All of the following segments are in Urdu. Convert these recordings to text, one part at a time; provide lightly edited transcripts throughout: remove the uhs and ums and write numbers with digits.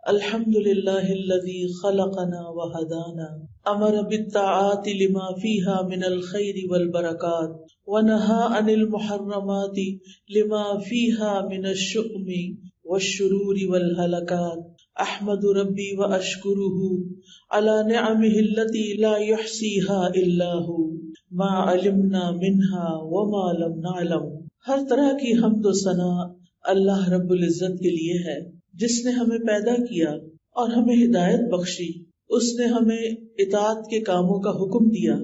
الحمد للہ الذی خلقنا وہدانا امر بالطاعات لما فیها من الخیر والبرکات ونہى عن المحرمات لما فیها من الشؤم والشرور والہلکات احمد ربی واشکرہ علی نعمہ التي لا يحصیها الا هو ما علمنا منها وما لم نعلم. ہر طرح کی حمد و ثنا اللہ رب العزت کے لیے ہے جس نے ہمیں پیدا کیا اور ہمیں ہدایت بخشی. اس نے ہمیں اطاعت کے کاموں کا حکم دیا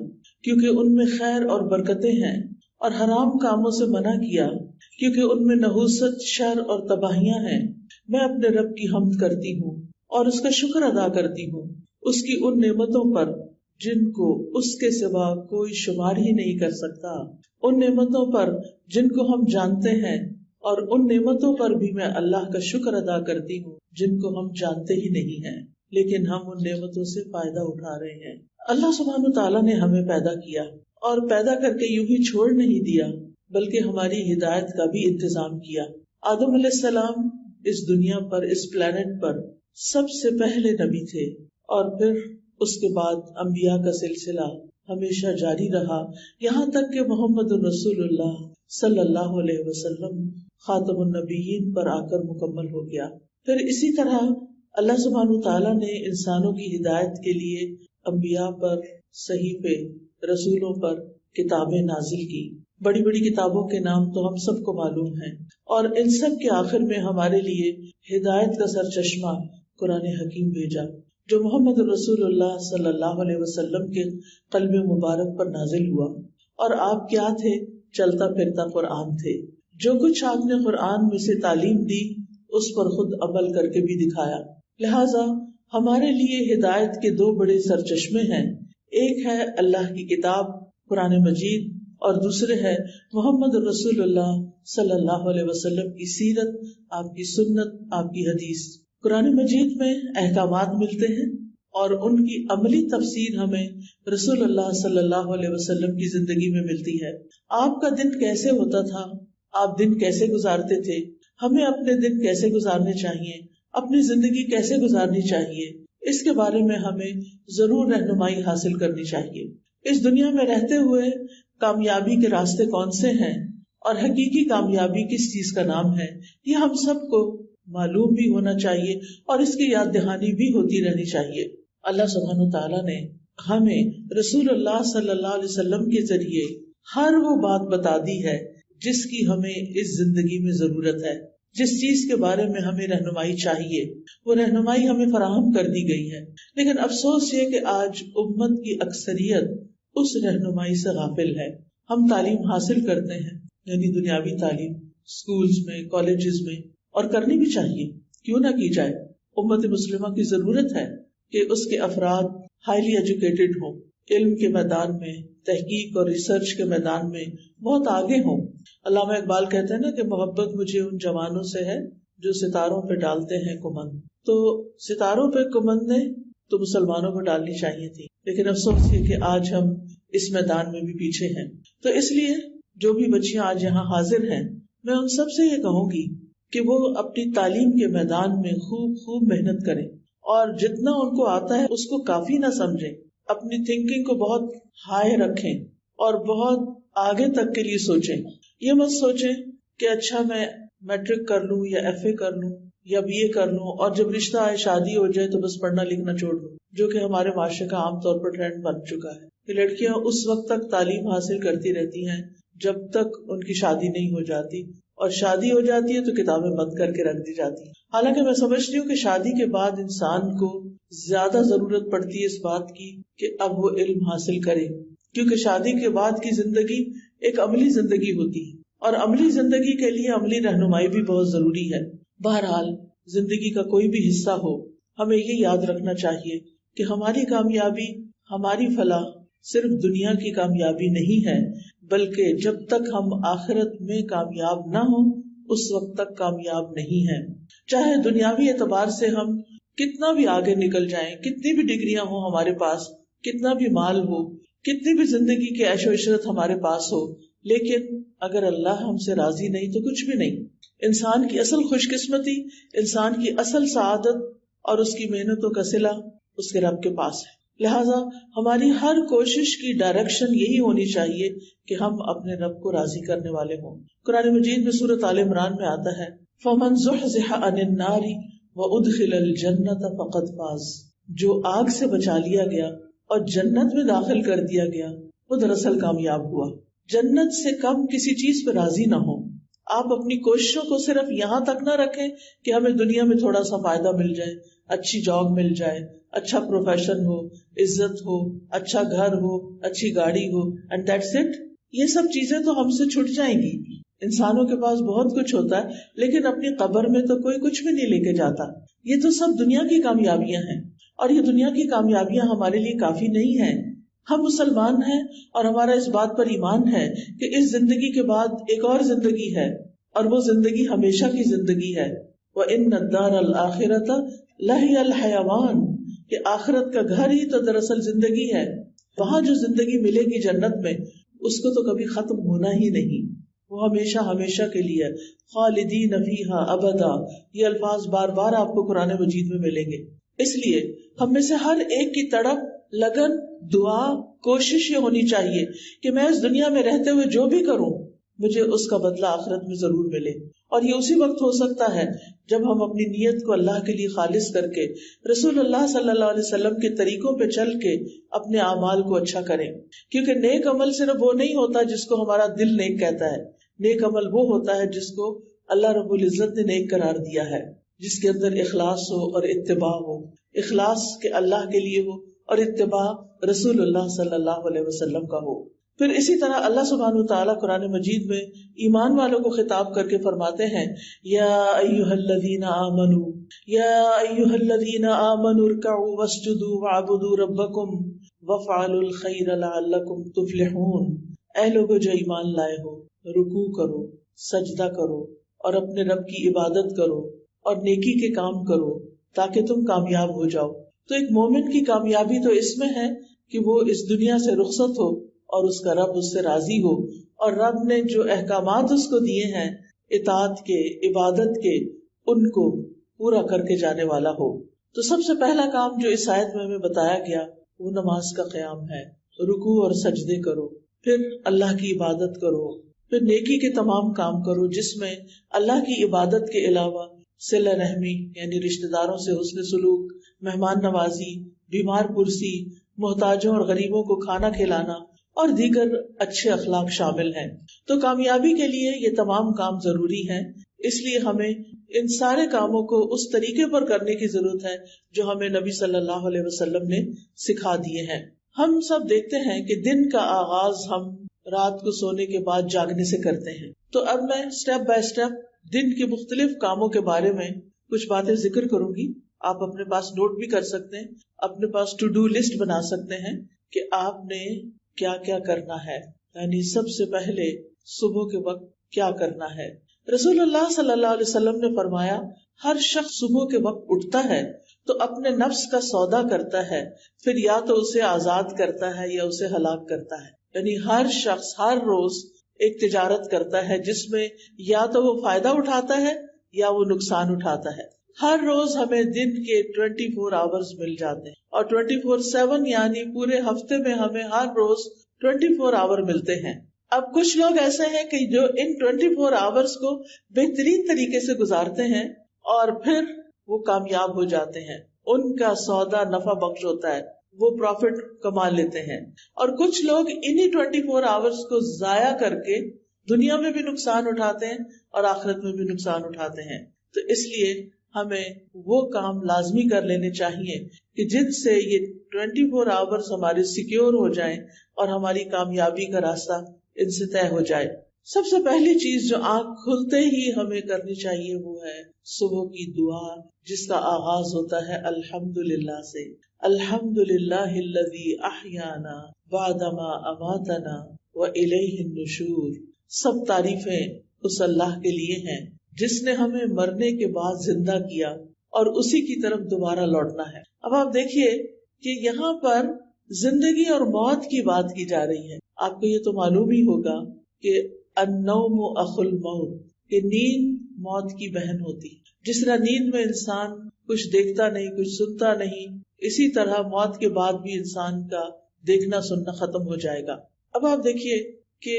کیونکہ ان میں خیر اور برکتیں ہیں، اور حرام کاموں سے منع کیا کیونکہ ان میں نحوست، شر اور تباہیاں ہیں. میں اپنے رب کی حمد کرتی ہوں اور اس کا شکر ادا کرتی ہوں، اس کی ان نعمتوں پر جن کو اس کے سوا کوئی شمار ہی نہیں کر سکتا، ان نعمتوں پر جن کو ہم جانتے ہیں، اور ان نعمتوں پر بھی میں اللہ کا شکر ادا کرتی ہوں جن کو ہم جانتے ہی نہیں ہیں لیکن ہم ان نعمتوں سے فائدہ اٹھا رہے ہیں. اللہ سبحانہ وتعالیٰ نے ہمیں پیدا کیا اور پیدا کر کے یوں ہی چھوڑ نہیں دیا بلکہ ہماری ہدایت کا بھی انتظام کیا. آدم علیہ السلام اس دنیا پر، اس پلانٹ پر سب سے پہلے نبی تھے، اور پھر اس کے بعد انبیاء کا سلسلہ ہمیشہ جاری رہا یہاں تک کہ محمد رسول اللہ صلی اللہ علیہ وسلم خاتم النبیین پر آ کر مکمل ہو گیا. پھر اسی طرح اللہ سبحانہ تعالیٰ نے انسانوں کی ہدایت کے لیے انبیاء پر، صحیفے، رسولوں پر کتابیں نازل کی. بڑی بڑی کتابوں کے نام تو ہم سب کو معلوم ہیں، اور ان سب کے آخر میں ہمارے لیے ہدایت کا سرچشمہ قرآن حکیم بھیجا جو محمد رسول اللہ صلی اللہ علیہ وسلم کے قلب مبارک پر نازل ہوا. اور آپ کیا تھے؟ چلتا پھرتا قرآن تھے. جو کچھ آپ نے قرآن میں سے تعلیم دی اس پر خود عمل کر کے بھی دکھایا. لہٰذا ہمارے لیے ہدایت کے دو بڑے سرچشمے ہیں، ایک ہے اللہ کی کتاب قرآن مجید، اور دوسرے ہے محمد رسول اللہ صلی اللہ علیہ وسلم کی سیرت، آپ کی سنت، آپ کی حدیث. قرآن مجید میں احکامات ملتے ہیں اور ان کی عملی تفسیر ہمیں رسول اللہ صلی اللہ علیہ وسلم کی زندگی میں ملتی ہے. آپ کا دن کیسے ہوتا تھا، آپ دن کیسے گزارتے تھے، ہمیں اپنے دن کیسے گزارنے چاہیے، اپنی زندگی کیسے گزارنی چاہیے، اس کے بارے میں ہمیں ضرور رہنمائی حاصل کرنی چاہیے. اس دنیا میں رہتے ہوئے کامیابی کے راستے کون سے ہیں اور حقیقی کامیابی کس چیز کا نام ہے، یہ ہم سب کو معلوم بھی ہونا چاہیے اور اس کی یاد دہانی بھی ہوتی رہنی چاہیے. اللہ سبحانہ تعالیٰ نے ہمیں رسول اللہ صلی اللہ علیہ وسلم کے ذریعے ہر وہ بات بتا دی ہے جس کی ہمیں اس زندگی میں ضرورت ہے، جس چیز کے بارے میں ہمیں رہنمائی چاہیے، وہ رہنمائی ہمیں فراہم کر دی گئی ہے. لیکن افسوس یہ کہ آج امت کی اکثریت اس رہنمائی سے غافل ہے. ہم تعلیم حاصل کرتے ہیں، یعنی دنیاوی تعلیم، اسکولز میں، کالجز میں، اور کرنی بھی چاہیے، کیوں نہ کی جائے. امت مسلمہ کی ضرورت ہے کہ اس کے افراد ہائیلی ایجوکیٹڈ ہوں، علم کے میدان میں، تحقیق اور ریسرچ کے میدان میں بہت آگے ہوں. علامہ اقبال کہتے ہیں نا کہ محبت مجھے ان جوانوں سے ہے جو ستاروں پہ ڈالتے ہیں کمند. تو ستاروں پہ کمندیں تو مسلمانوں کو ڈالنی چاہیے تھی، لیکن افسوس یہ کہ آج ہم اس میدان میں بھی پیچھے ہیں. تو اس لیے جو بھی بچیاں آج یہاں حاضر ہیں، میں ان سب سے یہ کہوں گی کہ وہ اپنی تعلیم کے میدان میں خوب محنت کریں، اور جتنا ان کو آتا ہے اس کو کافی نہ سمجھیں. اپنی تھنکنگ کو بہت ہائی رکھیں اور بہت آگے تک کے لیے سوچیں. یہ مت سوچیں کہ اچھا میں میٹرک کر لوں یا ایف اے کر لوں یا بی اے کر لوں اور جب رشتہ آئے، شادی ہو جائے تو بس پڑھنا لکھنا چھوڑ دوں، جو کہ ہمارے معاشرے کا عام طور پر ٹرینڈ بن چکا ہے کہ لڑکیاں اس وقت تک تعلیم حاصل کرتی رہتی ہیں جب تک ان کی شادی نہیں ہو جاتی، اور شادی ہو جاتی ہے تو کتابیں بند کر کے رکھ دی جاتی ہیں. حالانکہ میں سمجھتی ہوں کہ شادی کے بعد انسان کو زیادہ ضرورت پڑتی ہے اس بات کی کہ اب وہ علم حاصل کرے، کیونکہ شادی کے بعد کی زندگی ایک عملی زندگی ہوتی ہے، اور عملی زندگی کے لیے عملی رہنمائی بھی بہت ضروری ہے. بہرحال زندگی کا کوئی بھی حصہ ہو، ہمیں یہ یاد رکھنا چاہیے کہ ہماری کامیابی، ہماری فلاح صرف دنیا کی کامیابی نہیں ہے، بلکہ جب تک ہم آخرت میں کامیاب نہ ہوں اس وقت تک کامیاب نہیں ہیں. چاہے دنیاوی اعتبار سے ہم کتنا بھی آگے نکل جائیں، کتنی بھی ڈگریاں ہوں ہمارے پاس، کتنا بھی مال ہو، کتنی بھی زندگی کی عیش و عشرت ہمارے پاس ہو، لیکن اگر اللہ ہم سے راضی نہیں تو کچھ بھی نہیں. انسان کی اصل خوش قسمتی، انسان کی اصل سعادت اور اس کی محنتوں کا صلہ اس کے رب کے پاس ہے. لہٰذا ہماری ہر کوشش کی ڈائریکشن یہی ہونی چاہیے کہ ہم اپنے رب کو راضی کرنے والے ہوں. قرآن مجید میں سورۃ آل عمران میں آتا ہے فَمَنْ زُحْزِحَ عَنِ النَّارِ وَأُدْخِلَ الْجَنَّةَ فَقَدْ فَازَ، جو آگ سے بچا لیا گیا اور جنت میں داخل کر دیا گیا وہ دراصل کامیاب ہوا. جنت سے کم کسی چیز پہ راضی نہ ہو. آپ اپنی کوششوں کو صرف یہاں تک نہ رکھیں کہ ہمیں دنیا میں تھوڑا سا فائدہ مل جائے، اچھی جاب مل جائے، اچھا پروفیشن ہو، عزت ہو، اچھا گھر ہو، اچھی گاڑی ہو، اینڈ دیٹس اٹ. یہ سب چیزیں تو ہم سے چھٹ جائیں گی. انسانوں کے پاس بہت کچھ ہوتا ہے لیکن اپنی قبر میں تو کوئی کچھ بھی نہیں لے کے جاتا. یہ تو سب دنیا کی کامیابیاں ہیں اور یہ دنیا کی کامیابیاں ہمارے لیے کافی نہیں ہیں. ہم مسلمان ہیں اور ہمارا اس بات پر ایمان ہے کہ اس زندگی کے بعد ایک اور زندگی ہے اور وہ زندگی ہمیشہ کی زندگی ہے. وَإِنَّ الدَّارَ الْآخِرَةَ لَهِيَ الْحَيَوَانُ، کہ آخرت کا گھر ہی تو دراصل زندگی ہے. وہاں جو زندگی ملے گی جنت میں اس کو تو کبھی ختم ہونا ہی نہیں، وہ ہمیشہ ہمیشہ کے لیے. خالدین فیہا ابدا، یہ الفاظ بار بار آپ کو قرآن مجید میں ملیں گے. اس لیے ہم میں سے ہر ایک کی تڑپ، لگن، دعا، کوشش یہ ہونی چاہیے کہ میں اس دنیا میں رہتے ہوئے جو بھی کروں مجھے اس کا بدلہ آخرت میں ضرور ملے. اور یہ اسی وقت ہو سکتا ہے جب ہم اپنی نیت کو اللہ کے لیے خالص کر کے رسول اللہ صلی اللہ علیہ وسلم کے طریقوں پہ چل کے اپنے اعمال کو اچھا کریں. کیونکہ نیک عمل صرف وہ نہیں ہوتا جس کو ہمارا دل نیک کہتا ہے. نیک عمل وہ ہوتا ہے جس کو اللہ رب العزت نے نیک قرار دیا ہے، جس کے اندر اخلاص ہو اور اتباع ہو. اخلاص کے اللہ کے لیے ہو اور اتباع رسول اللہ صلی اللہ علیہ وسلم کا ہو. پھر اسی طرح اللہ سبحانہ وتعالیٰ قرآن مجید میں ایمان والوں کو خطاب کر کے فرماتے ہیں یا ایھا الذین آمنوا، یا ایھا الذین آمنوا ارکعوا واسجدوا واعبدوا ربکم وافعلوا الخیر لعلکم تفلحون. اے لوگو جو ایمان لائے ہو، رکوع کرو، سجدہ کرو اور اپنے رب کی عبادت کرو اور نیکی کے کام کرو تاکہ تم کامیاب ہو جاؤ. تو ایک مومن کی کامیابی تو اس میں ہے کہ وہ اس دنیا سے رخصت ہو اور اس کا رب اس سے راضی ہو، اور رب نے جو احکامات اس کو دیے ہیں اطاعت کے، عبادت کے، ان کو پورا کر کے جانے والا ہو. تو سب سے پہلا کام جو اس آیت میں ہمیں بتایا گیا وہ نماز کا قیام ہے. رکوع اور سجدے کرو، پھر اللہ کی عبادت کرو، پھر نیکی کے تمام کام کرو جس میں اللہ کی عبادت کے علاوہ صلہ رحمی یعنی رشتہ داروں سے حسن سلوک، مہمان نوازی، بیمار پرسی، محتاجوں اور غریبوں کو کھانا کھلانا اور دیگر اچھے اخلاق شامل ہیں. تو کامیابی کے لیے یہ تمام کام ضروری ہیں. اس لیے ہمیں ان سارے کاموں کو اس طریقے پر کرنے کی ضرورت ہے جو ہمیں نبی صلی اللہ علیہ وسلم نے سکھا دیے ہیں. ہم سب دیکھتے ہیں کہ دن کا آغاز ہم رات کو سونے کے بعد جاگنے سے کرتے ہیں. تو اب میں سٹیپ بائی سٹیپ دن کے مختلف کاموں کے بارے میں کچھ باتیں ذکر کروں گی. آپ اپنے پاس نوٹ بھی کر سکتے ہیں، اپنے پاس ٹو ڈو لسٹ بنا سکتے ہیں کہ آپ نے کیا کیا کرنا ہے. یعنی سب سے پہلے صبح کے وقت کیا کرنا ہے. رسول اللہ صلی اللہ علیہ وسلم نے فرمایا ہر شخص صبح کے وقت اٹھتا ہے تو اپنے نفس کا سودا کرتا ہے، پھر یا تو اسے آزاد کرتا ہے یا اسے ہلاک کرتا ہے. یعنی ہر شخص ہر روز ایک تجارت کرتا ہے جس میں یا تو وہ فائدہ اٹھاتا ہے یا وہ نقصان اٹھاتا ہے. ہر روز ہمیں دن کے 24 آورز مل جاتے ہیں اور 24/7 یعنی پورے ہفتے میں ہمیں ہر روز 24 آور ملتے ہیں. اب کچھ لوگ ایسے ہیں کہ جو ان 24 آورز کو بہترین طریقے سے گزارتے ہیں اور پھر وہ کامیاب ہو جاتے ہیں. ان کا سودا نفع بخش ہوتا ہے، وہ پروفٹ کما لیتے ہیں. اور کچھ لوگ انہی 24 آورز کو ضائع کر کے دنیا میں بھی نقصان اٹھاتے ہیں اور آخرت میں بھی نقصان اٹھاتے ہیں. تو اس لیے ہمیں وہ کام لازمی کر لینے چاہیے کہ جن سے یہ 24 آورز ہمارے سیکیور ہو جائیں اور ہماری کامیابی کا راستہ ان سے طے ہو جائے. سب سے پہلی چیز جو آنکھ کھلتے ہی ہمیں کرنی چاہیے وہ ہے صبح کی دعا، جس کا آغاز ہوتا ہے الحمدللہ سے. الحمدللہ الذی احیانا بعدما اماتنا والیہ النشور. سب تعریفیں اس اللہ کے لیے ہیں جس نے ہمیں مرنے کے بعد زندہ کیا اور اسی کی طرف دوبارہ لوٹنا ہے. اب آپ دیکھیے کہ یہاں پر زندگی اور موت کی بات کی جا رہی ہے. آپ کو یہ تو معلوم ہی ہوگا کہ النوم اخو الموت، کہ نیند موت کی بہن ہوتی. جس طرح نیند میں انسان کچھ دیکھتا نہیں، کچھ سنتا نہیں، اسی طرح موت کے بعد بھی انسان کا دیکھنا سننا ختم ہو جائے گا۔ اب آپ دیکھیے کہ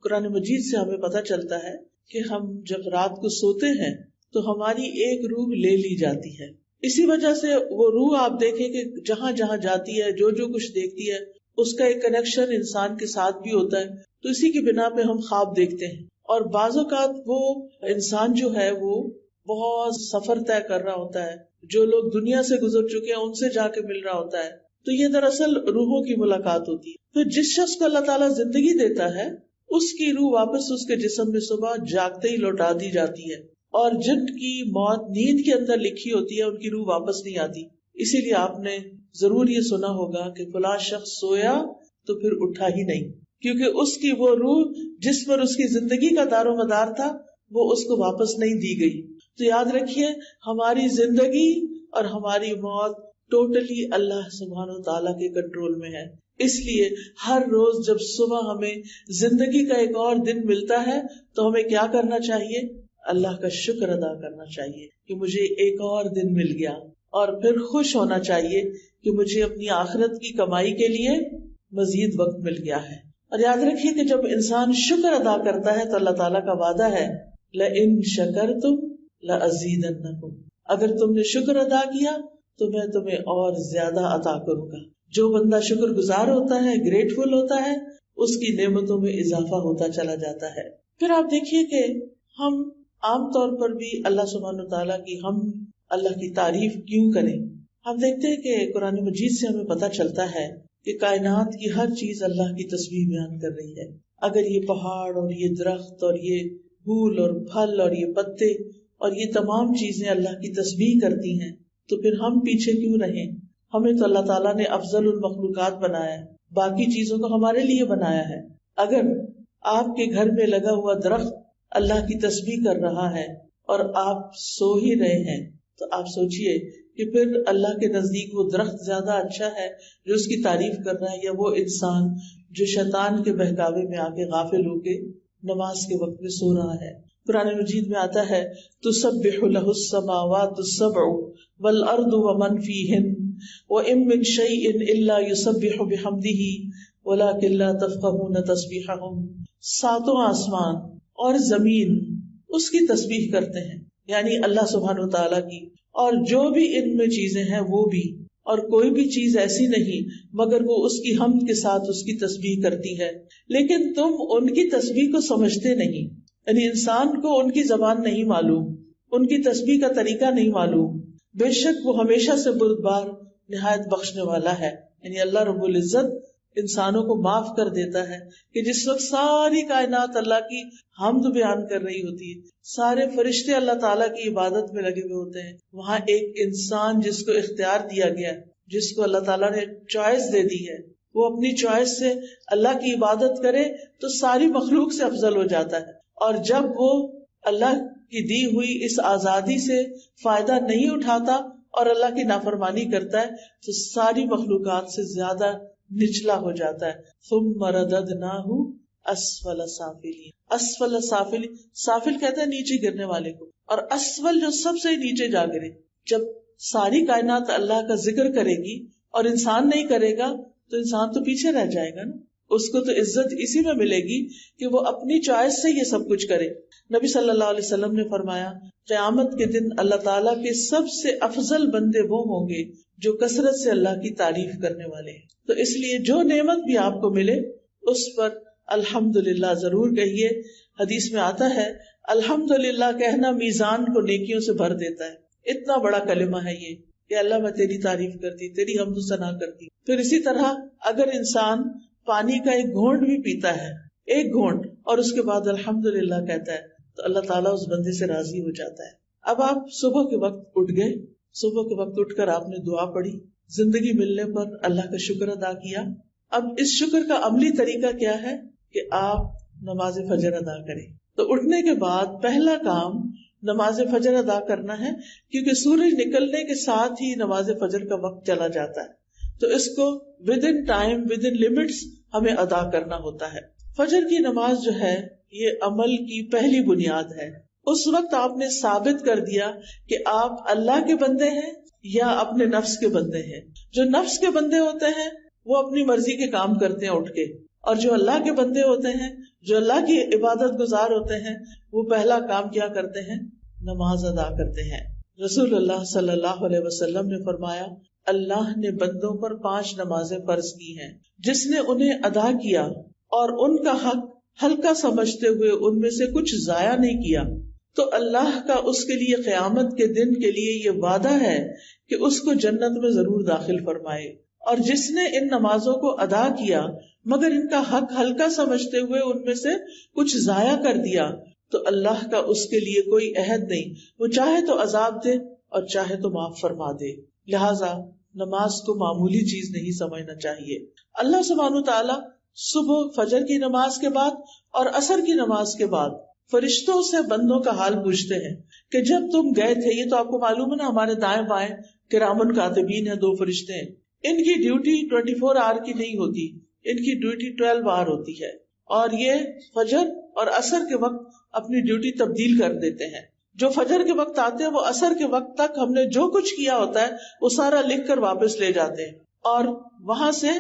قرآن مجید سے ہمیں پتہ چلتا ہے کہ ہم جب رات کو سوتے ہیں تو ہماری ایک روح لے لی جاتی ہے۔ اسی وجہ سے وہ روح آپ دیکھیں کہ جہاں جہاں جاتی ہے، جو جو کچھ دیکھتی ہے، اس کا ایک کنیکشن انسان کے ساتھ بھی ہوتا ہے، تو اسی کی بنا پہ ہم خواب دیکھتے ہیں۔ اور بعض اوقات وہ انسان جو ہے وہ بہت سفر طے کر رہا ہوتا ہے، جو لوگ دنیا سے گزر چکے ہیں ان سے جا کے مل رہا ہوتا ہے، تو یہ دراصل روحوں کی ملاقات ہوتی ہے۔ تو جس شخص کو اللہ تعالیٰ زندگی دیتا ہے اس کی روح واپس اس کے جسم میں صبح جاگتے ہی لوٹا دی جاتی ہے، اور جن کی موت نیند کے اندر لکھی ہوتی ہے ان کی روح واپس نہیں آتی۔ اسی لیے آپ نے ضرور یہ سنا ہوگا کہ فلاں شخص سویا تو پھر اٹھا ہی نہیں، کیونکہ اس کی وہ روح جس پر اس کی زندگی کا دار و مدار تھا وہ اس کو واپس نہیں دی گئی۔ تو یاد رکھیے ہماری زندگی اور ہماری موت ٹوٹلی اللہ سبحانہ و تعالیٰ کے کنٹرول میں ہے۔ اس لیے ہر روز جب صبح ہمیں زندگی کا ایک اور دن ملتا ہے تو ہمیں کیا کرنا چاہیے؟ اللہ کا شکر ادا کرنا چاہیے کہ مجھے ایک اور دن مل گیا، اور پھر خوش ہونا چاہیے کہ مجھے اپنی آخرت کی کمائی کے لیے مزید وقت مل گیا ہے۔ اور یاد رکھیے کہ جب انسان شکر ادا کرتا ہے تو اللہ تعالیٰ کا وعدہ ہے لَإِن شَكَرْتُمْ لَأَزِيدَنَّكُمْ، اگر تم نے شکر ادا کیا تو میں تمہیں اور زیادہ عطا کروں گا۔ جو بندہ شکر گزار ہوتا ہے، گریٹفل ہوتا ہے، اس کی نعمتوں میں اضافہ ہوتا چلا جاتا ہے۔ پھر آپ دیکھیے کہ ہم عام طور پر بھی اللہ سبحانہ وتعالیٰ کی اللہ کی تعریف کیوں کریں؟ ہم دیکھتے ہیں کہ قرآن مجید سے ہمیں پتہ چلتا ہے کہ کائنات کی ہر چیز اللہ کی تسبیح بیان کر رہی ہے۔ اگر یہ پہاڑ اور یہ درخت اور یہ پھول اور پھل اور یہ پتے اور یہ تمام چیزیں اللہ کی تسبیح کرتی ہیں تو پھر ہم پیچھے کیوں رہیں؟ ہمیں تو اللہ تعالیٰ نے افضل المخلوقات بنایا ہے، باقی چیزوں کو ہمارے لیے بنایا ہے۔ اگر آپ کے گھر میں لگا ہوا درخت اللہ کی تسبیح کر رہا ہے اور آپ سو ہی رہے ہیں تو آپ سوچئے کہ پھر اللہ کے نزدیک وہ درخت زیادہ اچھا ہے جو اس کی تعریف کر رہا ہے، یا وہ انسان جو شیطان کے بہکاوے میں آ کے غافل ہو کے نماز کے وقت میں سو رہا ہے۔ قرآن مجید میں آتا ہے تسبح له السماوات السبع والارض ومن فیہن وَإِن مِّن شَيْءٍ إِلَّا يُسَبِّحُ بِحَمْدِهِ وَلَٰكِن لَّا تَفْقَهُونَ تَسْبِيحَهُمْ، ساتوں آسمان اور زمین اس کی تسبیح کرتے ہیں، یعنی اللہ سبحانہ وتعالیٰ کی، اور جو بھی ان میں چیزیں ہیں وہ بھی، اور کوئی بھی چیز ایسی نہیں مگر وہ اس کی حمد کے ساتھ اس کی تسبیح کرتی ہے، لیکن تم ان کی تسبیح کو سمجھتے نہیں، یعنی انسان کو ان کی زبان نہیں معلوم، ان کی تسبیح کا طریقہ نہیں معلوم۔ بے شک وہ ہمیشہ سے بردبار نہایت بخشنے والا ہے، یعنی اللہ رب العزت انسانوں کو معاف کر دیتا ہے کہ جس وقت ساری کائنات اللہ کی حمد بیان کر رہی ہوتی ہے، سارے فرشتے اللہ تعالیٰ کی عبادت میں لگے ہوئے ہوتے ہیں، وہاں ایک انسان جس کو اختیار دیا گیا ہے، جس کو اللہ تعالیٰ نے چوائس دے دی ہے، وہ اپنی چوائس سے اللہ کی عبادت کرے تو ساری مخلوق سے افضل ہو جاتا ہے، اور جب وہ اللہ کی دی ہوئی اس آزادی سے فائدہ نہیں اٹھاتا اور اللہ کی نافرمانی کرتا ہے تو ساری مخلوقات سے زیادہ نچلا ہو جاتا ہے۔ ثم رددناہ اسفل سافلین، اسفل سافلین، سافل کہتے ہیں نیچے گرنے والے کو، اور اسفل جو سب سے نیچے جا گرے۔ جب ساری کائنات اللہ کا ذکر کرے گی اور انسان نہیں کرے گا تو انسان تو پیچھے رہ جائے گا نا، اس کو تو عزت اسی میں ملے گی کہ وہ اپنی چوائس سے یہ سب کچھ کرے۔ نبی صلی اللہ علیہ وسلم نے فرمایا قیامت کے دن اللہ تعالیٰ کے سب سے افضل بندے وہ ہوں گے جو کثرت سے اللہ کی تعریف کرنے والے ہیں۔ تو اس لیے جو نعمت بھی آپ کو ملے اس پر الحمدللہ ضرور کہیے۔ حدیث میں آتا ہے الحمدللہ کہنا میزان کو نیکیوں سے بھر دیتا ہے۔ اتنا بڑا کلمہ ہے یہ کہ اللہ میں تیری تعریف کرتی، تیری حمد و ثنا کرتی۔ پھر اسی طرح اگر انسان پانی کا ایک گھونٹ بھی پیتا ہے، ایک گھونٹ، اور اس کے بعد الحمدللہ کہتا ہے تو اللہ تعالیٰ اس بندے سے راضی ہو جاتا ہے۔ اب آپ صبح کے وقت اٹھ گئے، صبح کے وقت اٹھ کر آپ نے دعا پڑھی، زندگی ملنے پر اللہ کا شکر ادا کیا۔ اب اس شکر کا عملی طریقہ کیا ہے کہ آپ نماز فجر ادا کریں۔ تو اٹھنے کے بعد پہلا کام نماز فجر ادا کرنا ہے، کیونکہ سورج نکلنے کے ساتھ ہی نماز فجر کا وقت چلا جاتا ہے، تو اس کو with in time, with in limits ہمیں ادا کرنا ہوتا ہے۔ فجر کی نماز جو ہے یہ عمل کی پہلی بنیاد ہے، اس وقت آپ نے ثابت کر دیا کہ آپ اللہ کے بندے ہیں یا اپنے نفس کے بندے ہیں. جو نفس کے بندے ہوتے ہیں وہ اپنی مرضی کے کام کرتے ہیں اٹھ کے، اور جو اللہ کے بندے ہوتے ہیں، جو اللہ کی عبادت گزار ہوتے ہیں، وہ پہلا کام کیا کرتے ہیں؟ نماز ادا کرتے ہیں. رسول اللہ صلی اللہ علیہ وسلم نے فرمایا اللہ نے بندوں پر 5 نمازیں فرض کی ہیں، جس نے انہیں ادا کیا اور ان کا حق ہلکا سمجھتے ہوئے ان میں سے کچھ ضائع نہیں کیا، تو اللہ کا اس کے لیے قیامت کے دن کے لیے یہ وعدہ ہے کہ اس کو جنت میں ضرور داخل فرمائے. اور جس نے ان نمازوں کو ادا کیا مگر ان کا حق ہلکا سمجھتے ہوئے ان میں سے کچھ ضائع کر دیا، تو اللہ کا اس کے لیے کوئی عہد نہیں، وہ چاہے تو عذاب دے اور چاہے تو معاف فرما دے. لہٰذا نماز کو معمولی چیز نہیں سمجھنا چاہیے. اللہ سبحانہ تعالیٰ صبح فجر کی نماز کے بعد اور عصر کی نماز کے بعد فرشتوں سے بندوں کا حال پوچھتے ہیں کہ جب تم گئے تھے، یہ تو آپ کو معلوم ہے نا، ہمارے دائیں بائیں کرامن کاتبین ہیں، 2 فرشتے ہیں. ان کی ڈیوٹی 24 آور کی نہیں ہوتی، ان کی ڈیوٹی 12 آور ہوتی ہے، اور یہ فجر اور عصر کے وقت اپنی ڈیوٹی تبدیل کر دیتے ہیں. جو فجر کے وقت آتے ہیں وہ عصر کے وقت تک ہم نے جو کچھ کیا ہوتا ہے وہ سارا لکھ کر واپس لے جاتے ہیں، اور وہاں سے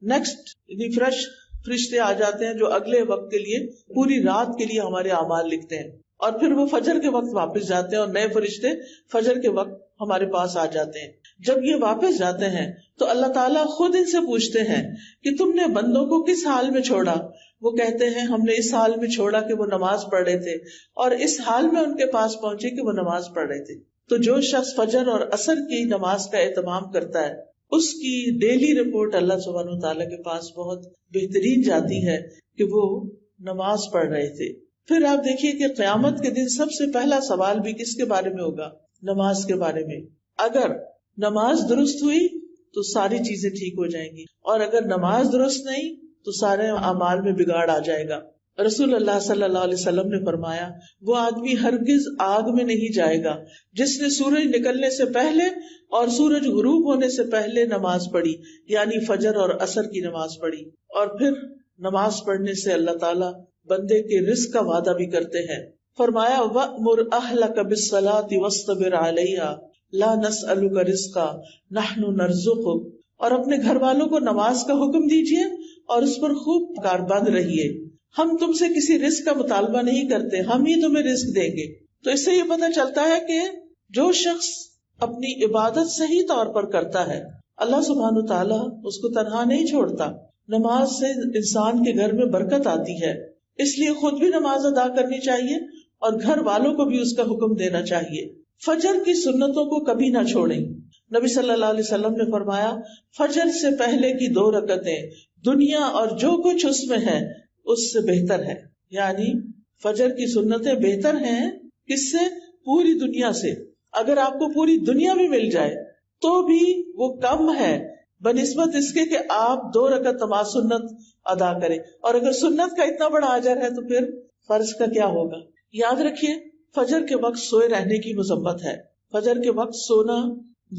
نیکسٹ یعنی فریش فرشتے آ جاتے ہیں جو اگلے وقت کے لیے پوری رات کے لیے ہمارے اعمال لکھتے ہیں، اور پھر وہ فجر کے وقت واپس جاتے ہیں اور نئے فرشتے فجر کے وقت ہمارے پاس آ جاتے ہیں. جب یہ واپس جاتے ہیں تو اللہ تعالیٰ خود ان سے پوچھتے ہیں کہ تم نے بندوں کو کس حال میں چھوڑا؟ وہ کہتے ہیں ہم نے اس حال میں چھوڑا کہ وہ نماز پڑھ رہے تھے، اور اس حال میں ان کے پاس پہنچے کہ وہ نماز پڑھ رہے تھے. تو جو شخص فجر اور عصر کی نماز کا اہتمام کرتا ہے اس کی ڈیلی رپورٹ اللہ سبحانہ وتعالیٰ کے پاس بہت بہترین جاتی ہے کہ وہ نماز پڑھ رہے تھے. پھر آپ دیکھیے کہ قیامت کے دن سب سے پہلا سوال بھی کس کے بارے میں ہوگا؟ نماز کے بارے میں. اگر نماز درست ہوئی تو ساری چیزیں ٹھیک ہو جائیں گی، اور اگر نماز درست نہیں تو سارے اعمال میں بگاڑ آ جائے گا. رسول اللہ صلی اللہ علیہ وسلم نے فرمایا وہ آدمی ہرگز آگ میں نہیں جائے گا جس نے سورج نکلنے سے پہلے اور سورج غروب ہونے سے پہلے نماز پڑھی، یعنی فجر اور عصر کی نماز پڑھی. اور پھر نماز پڑھنے سے اللہ تعالیٰ بندے کے رزق کا وعدہ بھی کرتے ہیں. فرمایا وَأْمُرْ أَهْلَكَ بِالصَّلَاةِ وَاصْطَبِرْ عَلَيْهَا لا نسألك رزقا نحن نرزقك، اور اپنے گھر والوں کو نماز کا حکم دیجیے اور اس پر خوب کاربند رہیے، ہم تم سے کسی رزق کا مطالبہ نہیں کرتے، ہم ہی تمہیں رزق دیں گے. تو اس سے یہ پتہ چلتا ہے کہ جو شخص اپنی عبادت صحیح طور پر کرتا ہے اللہ سبحانہ تعالیٰ اس کو تنہا نہیں چھوڑتا. نماز سے انسان کے گھر میں برکت آتی ہے، اس لیے خود بھی نماز ادا کرنی چاہیے اور گھر والوں کو بھی اس کا حکم دینا چاہیے. فجر کی سنتوں کو کبھی نہ چھوڑیں. نبی صلی اللہ علیہ وسلم نے فرمایا فجر سے پہلے کی 2 رکعتیں دنیا اور جو کچھ اس میں ہے اس سے بہتر ہے. یعنی فجر کی سنتیں بہتر ہیں کس سے؟ پوری دنیا سے. اگر آپ کو پوری دنیا بھی مل جائے تو بھی وہ کم ہے بنسبت اس کے کہ آپ 2 رکعت نماز سنت ادا کریں. اور اگر سنت کا اتنا بڑا اجر ہے تو پھر فرض کا کیا ہوگا. یاد رکھیے فجر کے وقت سوئے رہنے کی مذمت ہے. فجر کے وقت سونا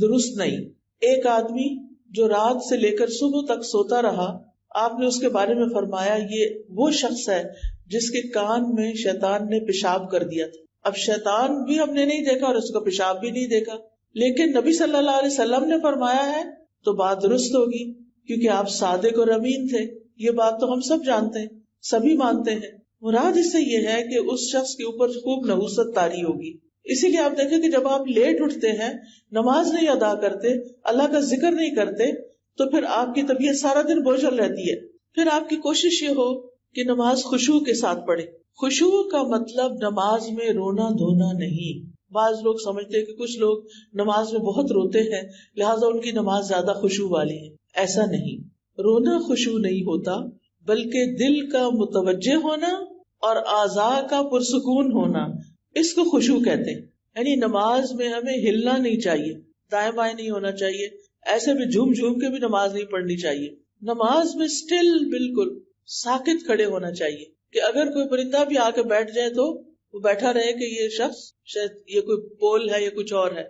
درست نہیں. ایک آدمی جو رات سے لے کر صبح تک سوتا رہا، آپ نے اس کے بارے میں فرمایا یہ وہ شخص ہے جس کے کان میں شیطان نے پیشاب کر دیا تھا. اب شیطان بھی ہم نے نہیں دیکھا اور اس کا پیشاب بھی نہیں دیکھا، لیکن نبی صلی اللہ علیہ وسلم نے فرمایا ہے تو بات درست ہوگی، کیونکہ آپ صادق اور امین تھے. یہ بات تو ہم سب جانتے ہیں، سبھی مانتے ہیں. مراد اس سے یہ ہے کہ اس شخص کے اوپر خوب نحوست طاری ہوگی. اسی لیے آپ دیکھیں کہ جب آپ لیٹ اٹھتے ہیں، نماز نہیں ادا کرتے، اللہ کا ذکر نہیں کرتے، تو پھر آپ کی طبیعت سارا دن بوجھل رہتی ہے. پھر آپ کی کوشش یہ ہو کہ نماز خشوع کے ساتھ پڑھے. خشوع کا مطلب نماز میں رونا دھونا نہیں. بعض لوگ سمجھتے ہیں کہ کچھ لوگ نماز میں بہت روتے ہیں لہٰذا ان کی نماز زیادہ خشوع والی ہے. ایسا نہیں. رونا خشوع نہیں ہوتا، بلکہ دل کا متوجہ ہونا اور اعضاء کا پرسکون ہونا، اس کو خشوع کہتے ہیں. یعنی نماز میں ہمیں ہلنا نہیں چاہیے، دائیں بائیں نہیں ہونا چاہیے، ایسے بھی جھوم جھوم کے بھی نماز نہیں پڑھنی چاہیے. نماز میں سٹل بالکل ساکت کھڑے ہونا چاہیے کہ اگر کوئی پرندہ بھی آ کے بیٹھ جائے تو وہ بیٹھا رہے کہ یہ شخص شاید یہ کوئی پول ہے یا کچھ اور ہے.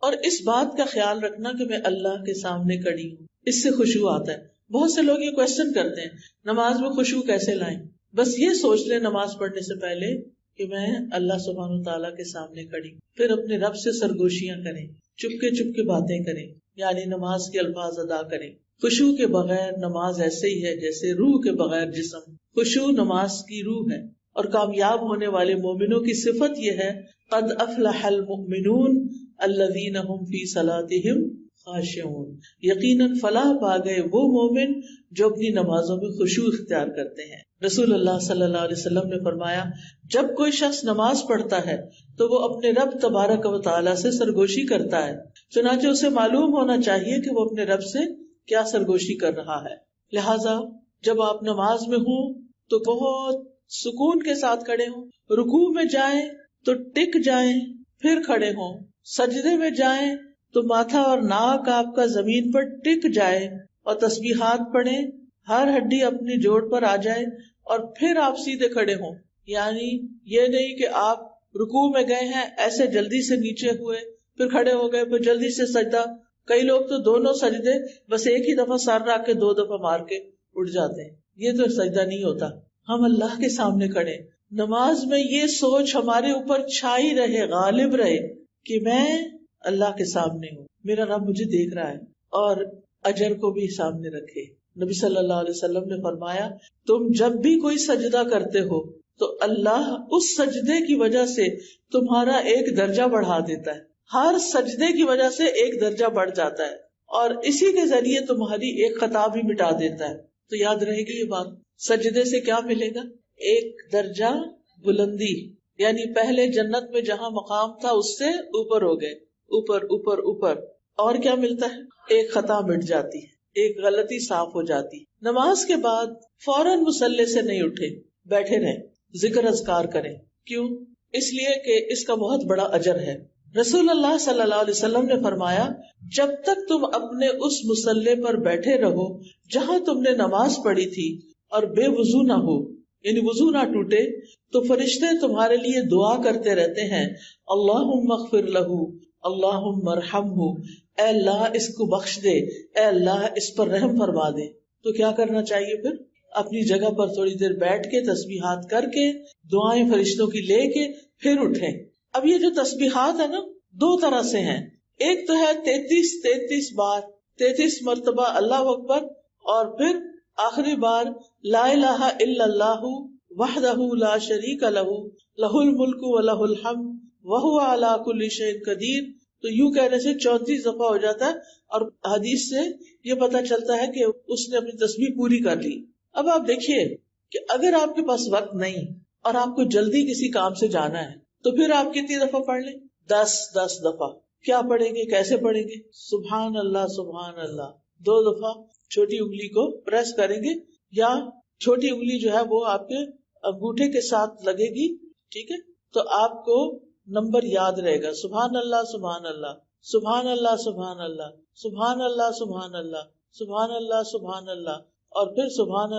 اور اس بات کا خیال رکھنا کہ میں اللہ کے سامنے کھڑی ہوں، اس سے خشوع آتا ہے. بہت سے لوگ یہ کوشچن کرتے ہیں نماز میں خشوع کیسے لائیں. بس یہ سوچ لیں نماز پڑھنے سے پہلے کہ میں اللہ سبحانہ تعالیٰ کے سامنے کھڑی، پھر اپنے رب سے سرگوشیاں کریں، چپکے چپکے باتیں کریں، یعنی نماز کے الفاظ ادا کریں۔ خشوع کے بغیر نماز ایسے ہی ہے جیسے روح کے بغیر جسم۔ خشوع نماز کی روح ہے، اور کامیاب ہونے والے مومنوں کی صفت یہ ہے، قد افلح المؤمنون الذین هم فی صلاتهم خاشعون، یقیناً فلاح پا گئے وہ مومن جو اپنی نمازوں میں خشوع اختیار کرتے ہیں۔ رسول اللہ صلی اللہ علیہ وسلم نے فرمایا، جب کوئی شخص نماز پڑھتا ہے تو وہ اپنے رب تبارک و تعالیٰ سے سرگوشی کرتا ہے، چنانچہ اسے معلوم ہونا چاہیے کہ وہ اپنے رب سے کیا سرگوشی کر رہا ہے۔ لہٰذا جب آپ نماز میں ہوں تو بہت سکون کے ساتھ کھڑے ہوں، رکوع میں جائیں تو ٹک جائیں پھر کھڑے ہوں، سجدے میں جائیں تو ماتھا اور ناک آپ کا زمین پر ٹک جائے اور تسبیحات پڑھیں، ہر ہڈی اپنی جوڑ پر آ جائے اور پھر آپ سیدھے کھڑے ہوں۔ یعنی یہ نہیں کہ آپ رکوع میں گئے ہیں ایسے جلدی سے نیچے ہوئے پھر کھڑے ہو گئے پھر جلدی سے سجدہ۔ کئی لوگ تو دونوں سجدے بس ایک ہی دفعہ سر رکھ کے 2 دفعہ مار کے اٹھ جاتے ہیں، یہ تو سجدہ نہیں ہوتا۔ ہم اللہ کے سامنے کھڑے، نماز میں یہ سوچ ہمارے اوپر چھائی رہے، غالب رہے کہ میں اللہ کے سامنے ہوں، میرا رب مجھے دیکھ رہا ہے، اور اجر کو بھی سامنے رکھے۔ نبی صلی اللہ علیہ وسلم نے فرمایا، تم جب بھی کوئی سجدہ کرتے ہو تو اللہ اس سجدے کی وجہ سے تمہارا ایک درجہ بڑھا دیتا ہے، ہر سجدے کی وجہ سے ایک درجہ بڑھ جاتا ہے، اور اسی کے ذریعے تمہاری ایک خطا بھی مٹا دیتا ہے۔ تو یاد رہے گی یہ بات، سجدے سے کیا ملے گا؟ ایک درجہ بلندی، یعنی پہلے جنت میں جہاں مقام تھا اس سے اوپر ہو گئے، اوپر اوپر اوپر۔ اور کیا ملتا ہے؟ ایک خطا مٹ جاتی ہے، ایک غلطی صاف ہو جاتی۔ نماز کے بعد فوراً مصلی سے نہیں اٹھے، بیٹھے رہیں، ذکر اذکار کریں۔ کیوں؟ اس لیے کہ اس کا بہت بڑا اجر ہے۔ رسول اللہ صلی اللہ علیہ وسلم نے فرمایا، جب تک تم اپنے اس مصلی پر بیٹھے رہو جہاں تم نے نماز پڑھی تھی اور بے وضو نہ ہو، یعنی وضو نہ ٹوٹے، تو فرشتے تمہارے لیے دعا کرتے رہتے ہیں، اللہم اغفر لہ، اللہم ارحمہ، اے اللہ اس کو بخش دے، اے اللہ اس پر رحم فرما دے۔ تو کیا کرنا چاہیے پھر؟ اپنی جگہ پر تھوڑی دیر بیٹھ کے تسبیحات کر کے دعائیں فرشتوں کی لے کے پھر اٹھیں۔ اب یہ جو تسبیحات ہے نا، 2 طرح سے ہیں، ایک تو ہے 33 بار، 33 مرتبہ اللہ اکبر، اور پھر آخری بار لا الہ الا اللہ وحدہ لا شریک لہ لہ الملک ولہ الحمد وہو علی کل شیء قدیر۔ تو یوں کہنے سے 34 دفعہ ہو جاتا ہے، اور حدیث سے یہ پتہ چلتا ہے کہ اس نے اپنی تسبیح پوری کر لی۔ اب آپ دیکھیے کہ اگر آپ کے پاس وقت نہیں اور آپ کو جلدی کسی کام سے جانا ہے تو پھر آپ کتنی دفعہ پڑھ لیں؟ 10 دفعہ۔ کیا پڑھیں گے؟ کیسے پڑھیں گے؟ سبحان اللہ سبحان اللہ 2 دفعہ چھوٹی انگلی کو پریس کریں گے، یا چھوٹی انگلی جو ہے وہ آپ کے انگوٹھے کے ساتھ لگے گی، ٹھیک ہے؟ تو آپ کو نمبر یاد رہے گا، سبحان اللہ سبحان اللہ سبحان اللہ سبحان اللہ سبحان اللہ سبحان اللہ سبحان اللہ سبحان اللہ، اور پھر سبحان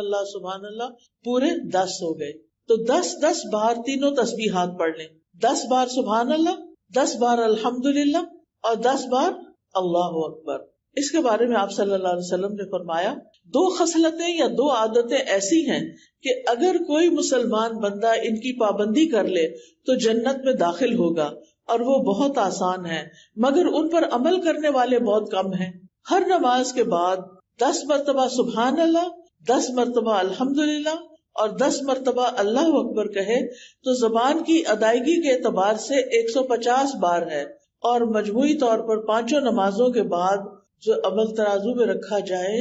اللہ پورے 10 ہو گئے۔ تو 10 بار تینوں تسبیحات پڑھ لیں، 10 بار سبحان اللہ، 10 بار الحمدللہ، اور 10 بار اللہ اکبر۔ اس کے بارے میں آپ صلی اللہ علیہ وسلم نے فرمایا، 2 خصلتیں یا 2 عادتیں ایسی ہیں کہ اگر کوئی مسلمان بندہ ان کی پابندی کر لے تو جنت میں داخل ہوگا، اور وہ بہت آسان ہے، مگر ان پر عمل کرنے والے بہت کم ہیں۔ ہر نماز کے بعد 10 مرتبہ سبحان اللہ، 10 مرتبہ الحمدللہ اور 10 مرتبہ اللہ اکبر کہے تو زبان کی ادائیگی کے اعتبار سے 150 بار ہے، اور مجموعی طور پر 5 نمازوں کے بعد جو عمل ترازو میں رکھا جائے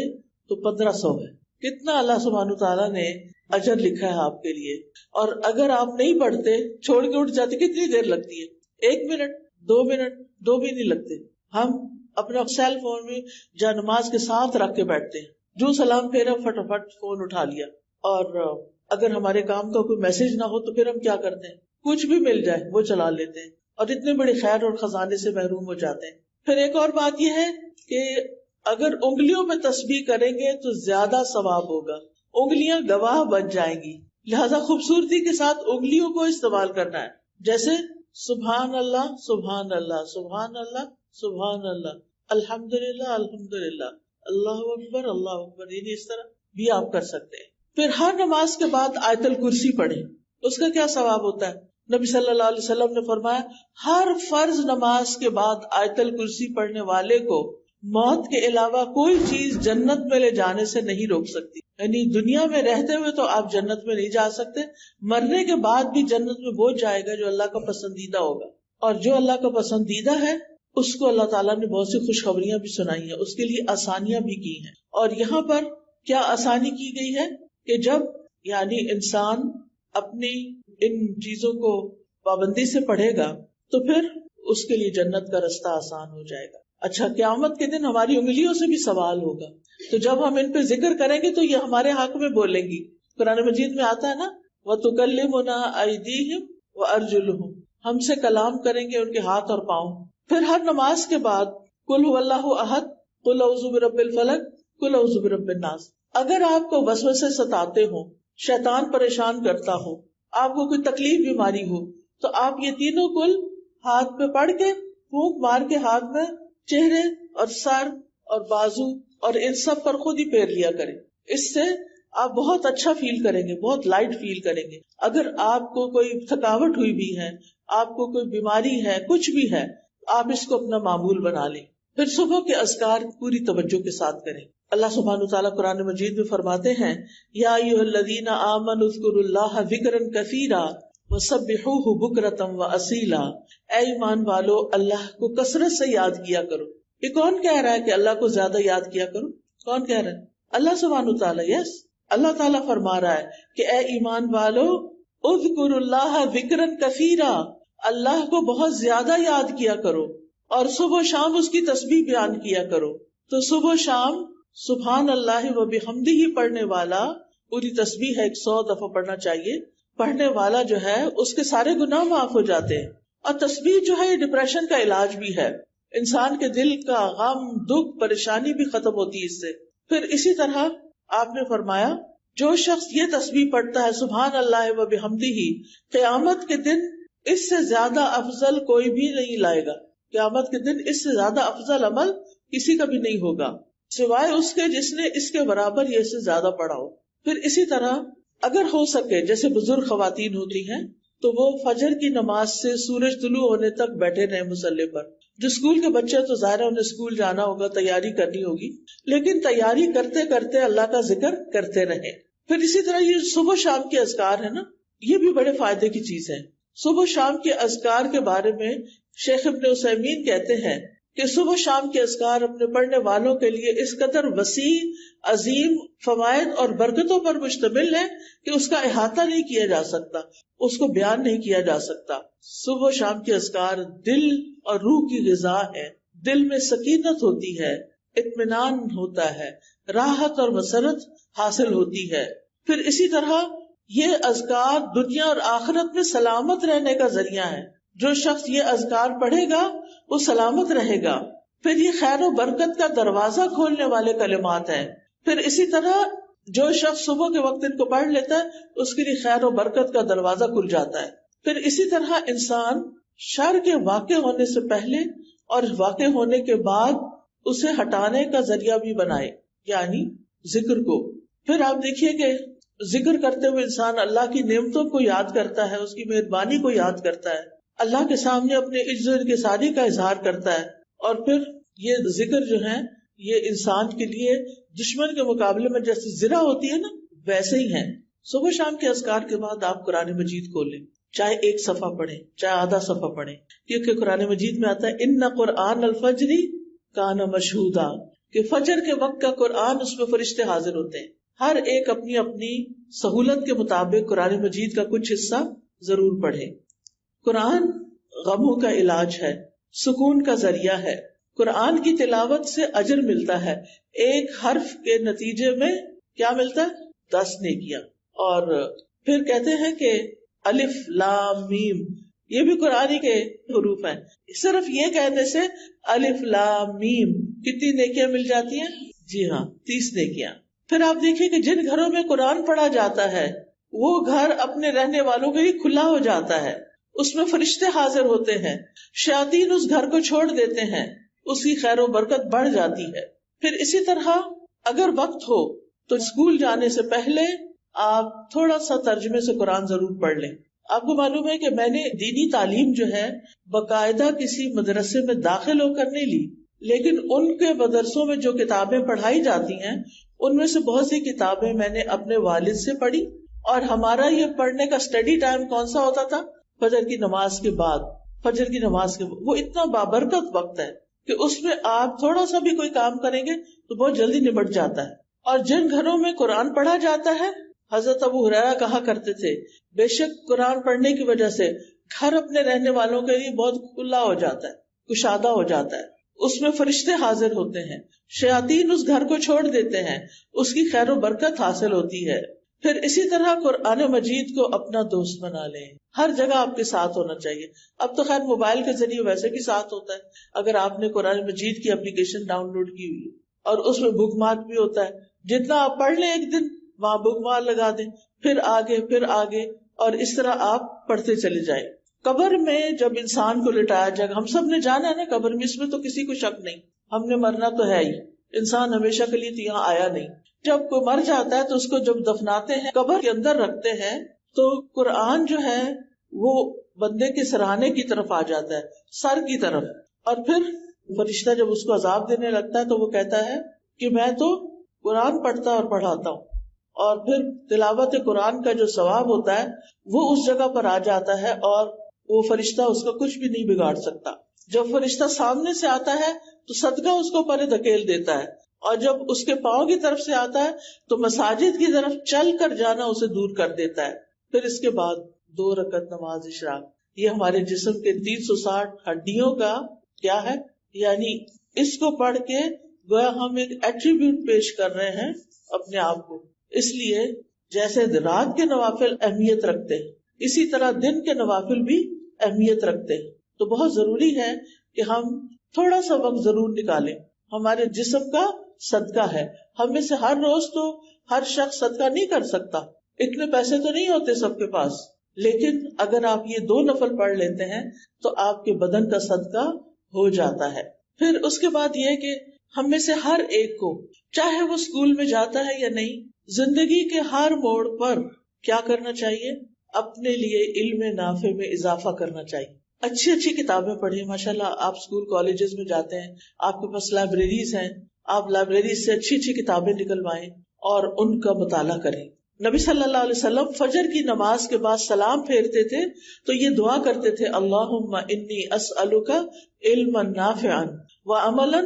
تو 1500 ہے۔ کتنا اللہ سبحانہ تعالیٰ نے اجر لکھا ہے آپ کے لیے۔ اور اگر آپ نہیں پڑھتے، چھوڑ کے اٹھ جاتے، کتنی دیر لگتی ہے؟ 1 منٹ، 2 منٹ، 2 بھی نہیں لگتے۔ ہم اپنا سیل فون میں جا نماز کے ساتھ رکھ کے بیٹھتے ہیں، جو سلام پھیرا فٹافٹ فون اٹھا لیا، اور اگر ہمارے کام کا کوئی میسج نہ ہو تو پھر ہم کیا کرتے ہیں؟ کچھ بھی مل جائے وہ چلا لیتے ہیں، اور اتنے بڑے خیر اور خزانے سے محروم ہو جاتے ہیں۔ پھر ایک اور بات یہ ہے کہ اگر انگلیوں میں تسبیح کریں گے تو زیادہ ثواب ہوگا، انگلیاں گواہ بن جائیں گی، لہذا خوبصورتی کے ساتھ انگلیوں کو استعمال کرنا ہے، جیسے سبحان اللہ سبحان اللہ سبحان اللہ سبحان اللہ الحمدللہ الحمدللہ اللہ اکبر، یعنی اس طرح بھی آپ کر سکتے ہیں۔ پھر ہر نماز کے بعد آیت الکرسی پڑھیں، اس کا کیا ثواب ہوتا ہے؟ نبی صلی اللہ علیہ وسلم نے فرمایا ہر فرض نماز کے بعد آیت الکرسی پڑھنے والے کو موت کے علاوہ کوئی چیز جنت میں لے جانے سے نہیں روک سکتی. یعنی دنیا میں رہتے ہوئے تو آپ جنت میں نہیں جا سکتے، مرنے کے بعد بھی جنت میں وہ جائے گا جو اللہ کا پسندیدہ ہوگا. اور جو اللہ کا پسندیدہ ہے اس کو اللہ تعالیٰ نے بہت سی خوشخبریاں بھی سنائی ہیں، اس کے لیے آسانیاں بھی کی ہیں. اور یہاں پر کیا آسانی کی گئی ہے کہ جب یعنی انسان اپنی ان چیزوں کو پابندی سے پڑھے گا تو پھر اس کے لیے جنت کا رستہ آسان ہو جائے گا. اچھا، قیامت کے دن ہماری انگلیوں سے بھی سوال ہوگا، تو جب ہم ان پہ ذکر کریں گے تو یہ ہمارے حق میں بولیں گی. قرآن مجید میں آتا ہے نا، وَتُكَلِّمُنَا أَيْدِيهِمْ وَأَرْجُلُهُمْ، ہم سے کلام کریں گے ان کے ہاتھ اور پاؤں. پھر ہر نماز کے بعد قُلْ هُوَ اللَّهُ أَحَدٌ قُلْ أَعُوذُ بِرَبِّ الْفَلَقِ قُلْ أَعُوذُ بِرَبِّ النَّاسِ. اگر آپ کو وسوسے ستاتے ہوں، شیطان پریشان کرتا ہو، آپ کو کوئی تکلیف بیماری ہو، تو آپ یہ تینوں کل ہاتھ پہ پڑھ کے پھونک مار کے ہاتھ میں چہرے اور سر اور بازو اور ان سب پر خود ہی پھیر لیا کریں. اس سے آپ بہت اچھا فیل کریں گے، بہت لائٹ فیل کریں گے. اگر آپ کو کوئی تھکاوٹ ہوئی بھی ہے، آپ کو کوئی بیماری ہے، کچھ بھی ہے، آپ اس کو اپنا معمول بنا لیں. پھر صبح کے اذکار پوری توجہ کے ساتھ کریں. اللہ سبحانہ وتعالیٰ قرآن مجید میں فرماتے ہیں یا ایھا الذین آمنوا اذکروا اللہ ذکرا کثیرا وسبحوہ بکرۃ واصیلا. اے ایمان والو، اللہ کو کثرت سے یاد کیا کرو. یہ کون کہہ رہا ہے کہ اللہ کو زیادہ یاد کیا کرو؟ کون کہہ رہا ہے؟ اللہ سبحانہ وتعالیٰ. یس، اللہ تعالیٰ فرما رہا ہے کہ اے ایمان والو اذکروا اللہ ذکرا کثیرا، اللہ کو بہت زیادہ یاد کیا کرو اور صبح و شام اس کی تسبیح بیان کیا کرو. تو صبح و شام سبحان اللہ و بحمدہ پڑھنے والا، پوری تسبیح ہے 100 دفعہ پڑھنا چاہیے. پڑھنے والا جو ہے اس کے سارے گناہ معاف ہو جاتے ہیں. اور تسبیح جو ہے یہ ڈپریشن کا علاج بھی ہے. انسان کے دل کا غم، دکھ، پریشانی بھی ختم ہوتی ہے اس سے. پھر اسی طرح آپ نے فرمایا جو شخص یہ تسبیح پڑھتا ہے سبحان اللہ و بحمدہ، قیامت کے دن اس سے زیادہ افضل کوئی بھی نہیں لائے گا. قیامت کے دن اس سے زیادہ افضل عمل کسی کا بھی نہیں ہوگا سوائے اس کے جس نے اس کے برابر یہ سے زیادہ پڑھا ہو. پھر اسی طرح اگر ہو سکے، جیسے بزرگ خواتین ہوتی ہیں تو وہ فجر کی نماز سے سورج طلوع ہونے تک بیٹھے رہے مصلی پر. جو اسکول کے بچے تو ظاہر ہے انہیں اسکول جانا ہوگا، تیاری کرنی ہوگی، لیکن تیاری کرتے کرتے اللہ کا ذکر کرتے رہے. پھر اسی طرح یہ صبح شام کے اذکار ہے نا، یہ بھی بڑے فائدے کی چیز ہے. صبح شام کے اذکار کے بارے میں شیخ ابن عثیمین کہتے ہیں کہ صبح شام کے اذکار اپنے پڑھنے والوں کے لیے اس قدر وسیع، عظیم فوائد اور برکتوں پر مشتمل ہے کہ اس کا احاطہ نہیں کیا جا سکتا، اس کو بیان نہیں کیا جا سکتا. صبح شام کے اذکار دل اور روح کی غذا ہے. دل میں سکینت ہوتی ہے، اطمینان ہوتا ہے، راحت اور مسرت حاصل ہوتی ہے. پھر اسی طرح یہ اذکار دنیا اور آخرت میں سلامت رہنے کا ذریعہ ہے. جو شخص یہ اذکار پڑھے گا وہ سلامت رہے گا. پھر یہ خیر و برکت کا دروازہ کھولنے والے کلمات ہیں. پھر اسی طرح جو شخص صبح کے وقت ان کو پڑھ لیتا ہے اس کے لیے خیر و برکت کا دروازہ کھل جاتا ہے. پھر اسی طرح انسان شر کے واقع ہونے سے پہلے اور واقع ہونے کے بعد اسے ہٹانے کا ذریعہ بھی بنائے، یعنی ذکر کو. پھر آپ دیکھیے کہ ذکر کرتے ہوئے انسان اللہ کی نعمتوں کو یاد کرتا ہے، اس کی مہربانی کو یاد کرتا ہے، اللہ کے سامنے اپنے عجز و انکساری کا اظہار کرتا ہے. اور پھر یہ ذکر جو ہے یہ انسان کے لیے دشمن کے مقابلے میں جیسے زرہ ہوتی ہے نا، ویسے ہی ہے. صبح شام کے اذکار کے بعد آپ قرآن مجید کھولیں، چاہے ایک صفحہ پڑھیں چاہے آدھا صفحہ پڑھیں، کیونکہ قرآن مجید میں آتا ہے ان قرآن الفجر کان مشہودا، کہ فجر کے وقت کا قرآن اس میں فرشتے حاضر ہوتے ہیں. ہر ایک اپنی اپنی سہولت کے مطابق قرآن مجید کا کچھ حصہ ضرور پڑھے. قرآن غموں کا علاج ہے، سکون کا ذریعہ ہے. قرآن کی تلاوت سے اجر ملتا ہے. ایک حرف کے نتیجے میں کیا ملتا ہے؟ 10 نیکیاں. اور پھر کہتے ہیں کہ الف لام میم یہ بھی قرآن کے حروف ہیں. صرف یہ کہنے سے الف لام میم کتنی نیکیاں مل جاتی ہیں؟ جی ہاں، 30 نیکیاں. پھر آپ دیکھیے کہ جن گھروں میں قرآن پڑھا جاتا ہے وہ گھر اپنے رہنے والوں کے لیے کھلا ہو جاتا ہے. اس میں فرشتے حاضر ہوتے ہیں، شیاطین اس گھر کو چھوڑ دیتے ہیں، اس کی خیر و برکت بڑھ جاتی ہے. پھر اسی طرح اگر وقت ہو تو اسکول جانے سے پہلے آپ تھوڑا سا ترجمے سے قرآن ضرور پڑھ لیں. آپ کو معلوم ہے کہ میں نے دینی تعلیم جو ہے باقاعدہ کسی مدرسے میں داخل ہو کر نہیں لی، لیکن ان کے مدرسوں میں جو کتابیں پڑھائی جاتی ہیں ان میں سے بہت سی کتابیں میں نے اپنے والد سے پڑھی، اور ہمارا یہ پڑھنے کا اسٹڈی ٹائم کون سا ہوتا تھا؟ فجر کی نماز کے بعد. فجر کی نماز کے بعد وہ اتنا بابرکت وقت ہے کہ اس میں آپ تھوڑا سا بھی کوئی کام کریں گے تو بہت جلدی نمٹ جاتا ہے. اور جن گھروں میں قرآن پڑھا جاتا ہے، حضرت ابو ہریرہ کہا کرتے تھے بے شک قرآن پڑھنے کی وجہ سے گھر اپنے رہنے والوں کے لیے بہت کھلا ہو جاتا ہے، کشادہ ہو جاتا ہے، اس میں فرشتے حاضر ہوتے ہیں، شیاطین اس گھر کو چھوڑ دیتے ہیں، اس کی خیر و برکت حاصل ہوتی ہے. پھر اسی طرح قرآن مجید کو اپنا دوست بنا لیں، ہر جگہ آپ کے ساتھ ہونا چاہیے. اب تو خیر موبائل کے ذریعے ویسے بھی ساتھ ہوتا ہے، اگر آپ نے قرآن مجید کی اپلیکیشن ڈاؤن لوڈ کی ہوئی اور اس میں بک مارک بھی ہوتا ہے، جتنا آپ پڑھ لیں ایک دن وہاں بک مارک لگا دیں، پھر آگے اور اس طرح آپ پڑھتے چلے جائیں. قبر میں جب انسان کو لٹایا جائے گا، ہم سب نے جانا ہے نا قبر میں، اس میں تو کسی کو شک نہیں، ہم نے مرنا تو ہے ہی، انسان ہمیشہ کے لیے تو یہاں آیا نہیں. جب کوئی مر جاتا ہے تو اس کو جب دفناتے ہیں قبر کے اندر رکھتے ہیں تو قرآن جو ہے وہ بندے کے سرہانے کی طرف آ جاتا ہے، سر کی طرف، اور پھر فرشتہ جب اس کو عذاب دینے لگتا ہے تو وہ کہتا ہے کہ میں تو قرآن پڑھتا اور پڑھاتا ہوں، اور پھر تلاوت قرآن کا جو ثواب ہوتا ہے وہ اس جگہ پر آ جاتا ہے اور وہ فرشتہ اس کا کچھ بھی نہیں بگاڑ سکتا. جب فرشتہ سامنے سے آتا ہے تو صدقہ اس کو پرے دھکیل دیتا ہے، اور جب اس کے پاؤں کی طرف سے آتا ہے تو مساجد کی طرف چل کر جانا اسے دور کر دیتا ہے. پھر اس کے بعد 2 رکعت نماز اشراق، یہ ہمارے جسم کے 360 ہڈیوں کا کیا ہے، یعنی اس کو پڑھ کے گویا ہم ایک ایٹریبیوٹ پیش کر رہے ہیں اپنے آپ کو. اس لیے جیسے رات کے نوافل اہمیت رکھتے ہیں اسی طرح دن کے نوافل بھی اہمیت رکھتے ہیں. تو بہت ضروری ہے کہ ہم تھوڑا سا وقت ضرور نکالیں، ہمارے جسم کا صدقہ ہے. ہم میں سے ہر روز تو ہر شخص صدقہ نہیں کر سکتا، اتنے پیسے تو نہیں ہوتے سب کے پاس، لیکن اگر آپ یہ 2 نفل پڑھ لیتے ہیں تو آپ کے بدن کا صدقہ ہو جاتا ہے. پھر اس کے بعد یہ کہ ہم میں سے ہر ایک کو، چاہے وہ اسکول میں جاتا ہے یا نہیں، زندگی کے ہر موڑ پر کیا کرنا چاہیے؟ اپنے لیے علم نافع میں اضافہ کرنا چاہیے. اچھی کتابیں پڑھیں. ماشاءاللہ آپ اسکول کالجز میں جاتے ہیں، آپ کے پاس لائبریریز ہیں، آپ لائبریریز سے اچھی کتابیں نکلوائیں اور ان کا مطالعہ کریں. نبی صلی اللہ علیہ وسلم فجر کی نماز کے بعد سلام پھیرتے تھے تو یہ دعا کرتے تھے، اللہم انی اسألک علما نافعا وعملا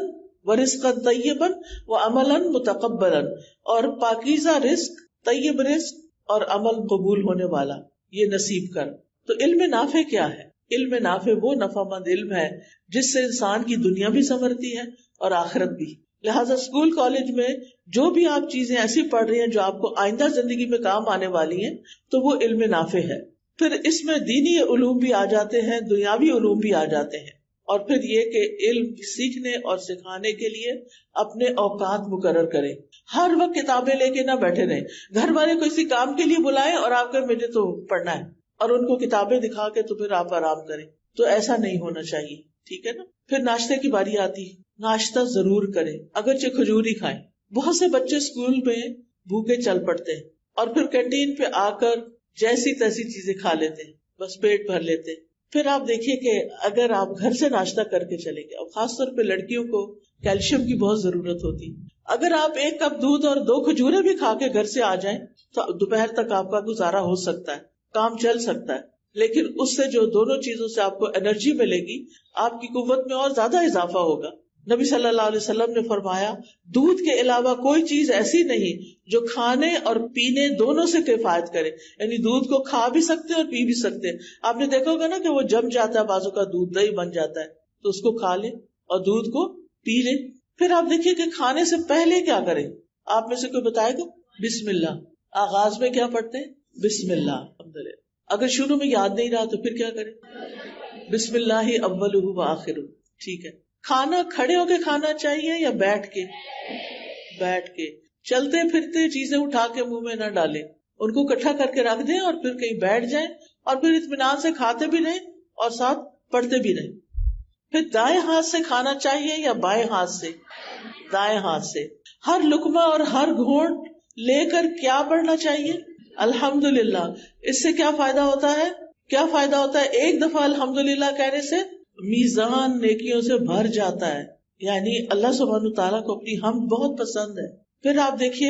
ورزقا طیبا وعملا متقبلا، اور پاکیزہ رزق، طیب رزق اور عمل قبول ہونے والا یہ نصیب کر. تو علم نافع کیا ہے؟ علم نافع وہ نفع مند علم ہے جس سے انسان کی دنیا بھی سنورتی ہے اور آخرت بھی. لہٰذا اسکول کالج میں جو بھی آپ چیزیں ایسی پڑھ رہی ہیں جو آپ کو آئندہ زندگی میں کام آنے والی ہیں تو وہ علم نافع ہے. پھر اس میں دینی علوم بھی آ جاتے ہیں، دنیاوی علوم بھی آ جاتے ہیں. اور پھر یہ کہ علم سیکھنے اور سکھانے کے لیے اپنے اوقات مقرر کریں. ہر وقت کتابیں لے کے نہ بیٹھے رہیں. گھر والے کو کسی کام کے لیے بلائیں اور آپ کہ مجھے تو پڑھنا ہے، اور ان کو کتابیں دکھا کے تو پھر آپ آرام کریں. تو ایسا نہیں ہونا چاہیے، ٹھیک ہے نا. پھر ناشتے کی باری آتی، ناشتہ ضرور کریں، اگرچہ کھجور ہی کھائیں. بہت سے بچے اسکول میں بھوکے چل پڑتے ہیں اور پھر کینٹین پہ آ کر جیسی تیسی چیزیں کھا لیتے ہیں، بس پیٹ بھر لیتے ہیں. پھر آپ دیکھیے کہ اگر آپ گھر سے ناشتہ کر کے چلیں گے، اور خاص طور پہ لڑکیوں کو کیلشیم کی بہت ضرورت ہوتی، اگر آپ 1 کپ دودھ اور 2 کھجوریں بھی کھا کے گھر سے آ جائیں تو دوپہر تک آپ کا گزارا ہو سکتا ہے، کام چل سکتا ہے. لیکن اس سے جو دونوں چیزوں سے آپ کو انرجی ملے گی، آپ کی قوت میں اور زیادہ اضافہ ہوگا. نبی صلی اللہ علیہ وسلم نے فرمایا دودھ کے علاوہ کوئی چیز ایسی نہیں جو کھانے اور پینے دونوں سے کفایت کرے. یعنی دودھ کو کھا بھی سکتے اور پی بھی سکتے. آپ نے دیکھا ہوگا نا کہ وہ جم جاتا ہے، بازو کا دودھ دہی بن جاتا ہے، تو اس کو کھا لیں اور دودھ کو پی لیں. پھر آپ دیکھیے کہ کھانے سے پہلے کیا کریں. آپ میں سے کوئی بتائے گا؟ بسم اللہ. آغاز میں کیا پڑھتے ہیں؟ بسم اللہ. الحمدللہ. اگر شروع میں یاد نہیں رہا تو پھر کیا کریں؟ بسم اللہ اولہ و آخرہ. ٹھیک ہے. کھانا کھڑے ہو کے کھانا چاہیے یا بیٹھ کے؟ بیٹھ کے. چلتے پھرتے چیزیں اٹھا کے منہ میں نہ ڈالیں، ان کو اکٹھا کر کے رکھ دیں اور پھر کہیں بیٹھ جائیں اور پھر اطمینان سے کھاتے بھی رہیں اور ساتھ پڑھتے بھی رہیں. پھر دائیں ہاتھ سے کھانا چاہیے یا بائیں ہاتھ سے؟ دائیں ہاتھ سے. ہر لقمہ اور ہر گھونٹ لے کر کیا پڑھنا چاہیے؟ الحمدللہ. اس سے کیا فائدہ ہوتا ہے؟ کیا فائدہ ہوتا ہے؟ ایک دفعہ الحمدللہ کہنے سے میزان نیکیوں سے بھر جاتا ہے. یعنی اللہ سبحانہ تعالیٰ کو اپنی حمد بہت پسند ہے. پھر آپ دیکھیے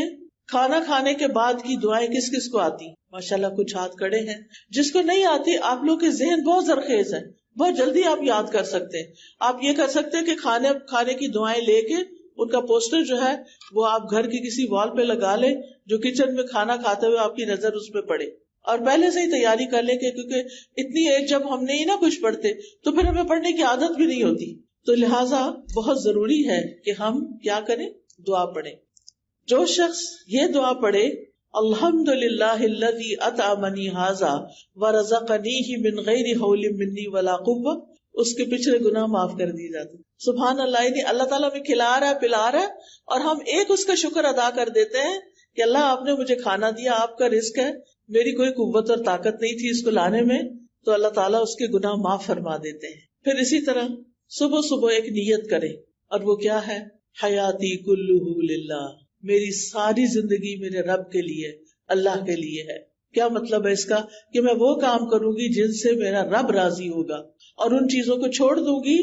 کھانا کھانے کے بعد کی دعائیں کس کس کو آتی؟ ماشاءاللہ کچھ ہاتھ کڑے ہیں. جس کو نہیں آتی، آپ لوگ کے ذہن بہت زرخیز ہے، بہت جلدی آپ یاد کر سکتے ہیں. آپ یہ کر سکتے ہیں کہ کھانے کی دعائیں لے کے ان کا پوسٹر جو ہے وہ آپ گھر کی کسی وال پہ لگا لیں، جو کچن میں کھانا کھاتے ہوئے آپ کی نظر اس پہ پڑے، اور پہلے سے ہی تیاری کر لیں کہ کیونکہ اتنی ایج جب ہم نہیں نا کچھ پڑھتے تو پھر ہمیں پڑھنے کی عادت بھی نہیں ہوتی. تو لہٰذا بہت ضروری ہے کہ ہم کیا کریں؟ دعا پڑھیں. جو شخص یہ دعا پڑھے الحمدللہ الذی اطعمنی ھذا ورزقنیہ من غیر حول منی ولا قوہ، اس کے پچھلے گناہ معاف کر دیے جاتے. سبحان اللہ، یعنی اللہ تعالیٰ ہمیں کھلا رہا ہے، پلا رہا ہے، اور ہم ایک اس کا شکر ادا کر دیتے ہیں کہ اللہ آپ نے مجھے کھانا دیا، آپ کا رزق ہے، میری کوئی قوت اور طاقت نہیں تھی اس کو لانے میں، تو اللہ تعالیٰ اس کے گناہ معاف فرما دیتے ہیں. پھر اسی طرح صبح صبح ایک نیت کرے، اور وہ کیا ہے؟ حیاتی کلہ للہ، میری ساری زندگی میرے رب کے لیے، اللہ کے لیے ہے. کیا مطلب ہے اس کا؟ کہ میں وہ کام کروں گی جن سے میرا رب راضی ہوگا، اور ان چیزوں کو چھوڑ دوں گی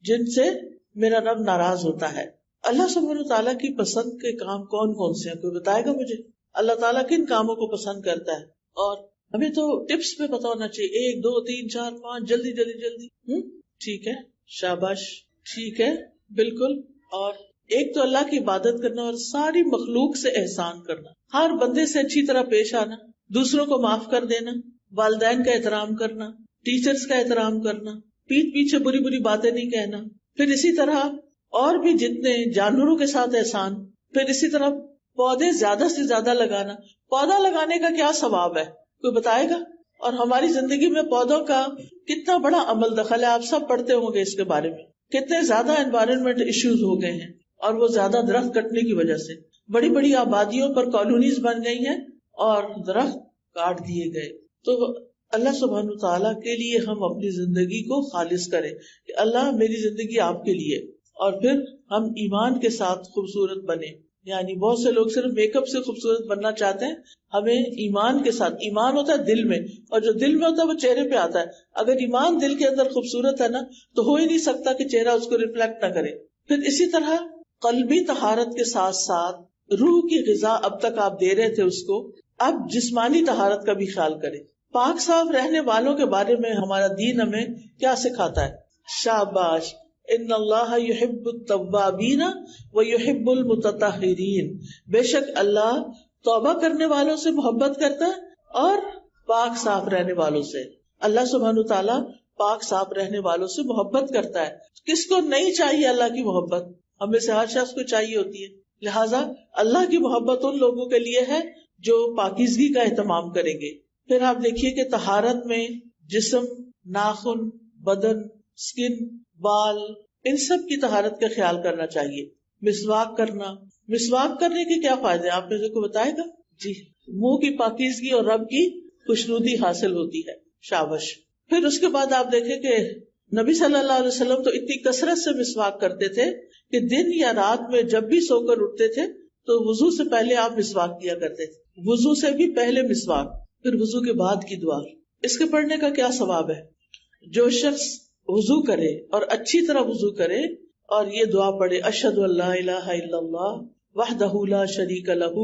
جن سے میرا رب ناراض ہوتا ہے. اللہ سبحانہ تعالیٰ کی پسند کے کام کون کون سے ہیں؟ کوئی بتائے گا مجھے؟ اللہ تعالیٰ کن کاموں کو پسند کرتا ہے؟ اور ہمیں تو ٹپس پہ پتا ہونا چاہیے، 1 2 3 4 5 جلدی جلدی جلدی. ٹھیک ہے، شاباش، ٹھیک ہے، بالکل. اور ایک تو اللہ کی عبادت کرنا، اور ساری مخلوق سے احسان کرنا، ہر بندے سے اچھی طرح پیش آنا، دوسروں کو معاف کر دینا، والدین کا احترام کرنا، ٹیچرز کا احترام کرنا، پیٹھ پیچھے بری بری باتیں نہیں کہنا. پھر اسی طرح اور بھی جتنے جانوروں کے ساتھ احسان. پھر اسی طرح پودے زیادہ سے زیادہ لگانا. پودا لگانے کا کیا ثواب ہے؟ کوئی بتائے گا؟ اور ہماری زندگی میں پودوں کا کتنا بڑا عمل دخل ہے، آپ سب پڑھتے ہوں گے اس کے بارے میں. کتنے زیادہ انوائرمنٹ ایشوز ہو گئے ہیں، اور وہ زیادہ درخت کٹنے کی وجہ سے. بڑی بڑی آبادیوں پر کالونیز بن گئی ہیں اور درخت کاٹ دیے گئے. تو اللہ سبحانہ تعالیٰ کے لیے ہم اپنی زندگی کو خالص کریں کہ اللہ میری زندگی آپ کے لیے، اور پھر ہم ایمان کے ساتھ خوبصورت بنے. یعنی بہت سے لوگ صرف میک اپ سے خوبصورت بننا چاہتے ہیں، ہمیں ایمان کے ساتھ. ایمان ہوتا ہے دل میں، اور جو دل میں ہوتا ہے وہ چہرے پہ آتا ہے. اگر ایمان دل کے اندر خوبصورت ہے نا، تو ہو ہی نہیں سکتا کہ چہرہ اس کو ریفلیکٹ نہ کرے. پھر اسی طرح قلبی طہارت کے ساتھ ساتھ روح کی غذا اب تک آپ دے رہے تھے اس کو، اب جسمانی طہارت کا بھی خیال کریں. پاک صاف رہنے والوں کے بارے میں ہمارا دین ہمیں کیا سکھاتا ہے؟ شاباش، ان اللہ یحب التوابین ویحب المتطہرین، بے شک اللہ توبہ کرنے والوں سے محبت کرتا ہے اور پاک صاف رہنے والوں سے. اللہ سبحانہ تعالیٰ پاک صاف رہنے والوں سے محبت کرتا ہے. کس کو نہیں چاہیے اللہ کی محبت؟ ہمیں سے ہر شخص کو چاہیے ہوتی ہے. لہٰذا اللہ کی محبت ان لوگوں کے لیے ہے جو پاکیزگی کا اہتمام کریں گے. پھر آپ دیکھیے کہ طہارت میں جسم، ناخن، بدن، سکن، بال، ان سب کی طہارت کا خیال کرنا چاہیے. مسواک کرنا، مسواک کرنے کے کیا فائدے ہیں؟ آپ نے کو بتائے گا؟ جی، منہ کی پاکیزگی اور رب کی خوشنودی حاصل ہوتی ہے. شاباش. پھر اس کے بعد آپ دیکھیں کہ نبی صلی اللہ علیہ وسلم تو اتنی کثرت سے مسواک کرتے تھے کہ دن یا رات میں جب بھی سو کر اٹھتے تھے تو وضو سے پہلے آپ مسواک کیا کرتے تھے. وضو سے بھی پہلے مسواک، پھر وضو کے بعد کی دعا. اس کے پڑھنے کا کیا ثواب ہے؟ جو شخص وضو کرے اور اچھی طرح وضو کرے اور یہ دعا پڑھے، اشہد ان لا الہ الا اللہ وحدہ لا شریک لہ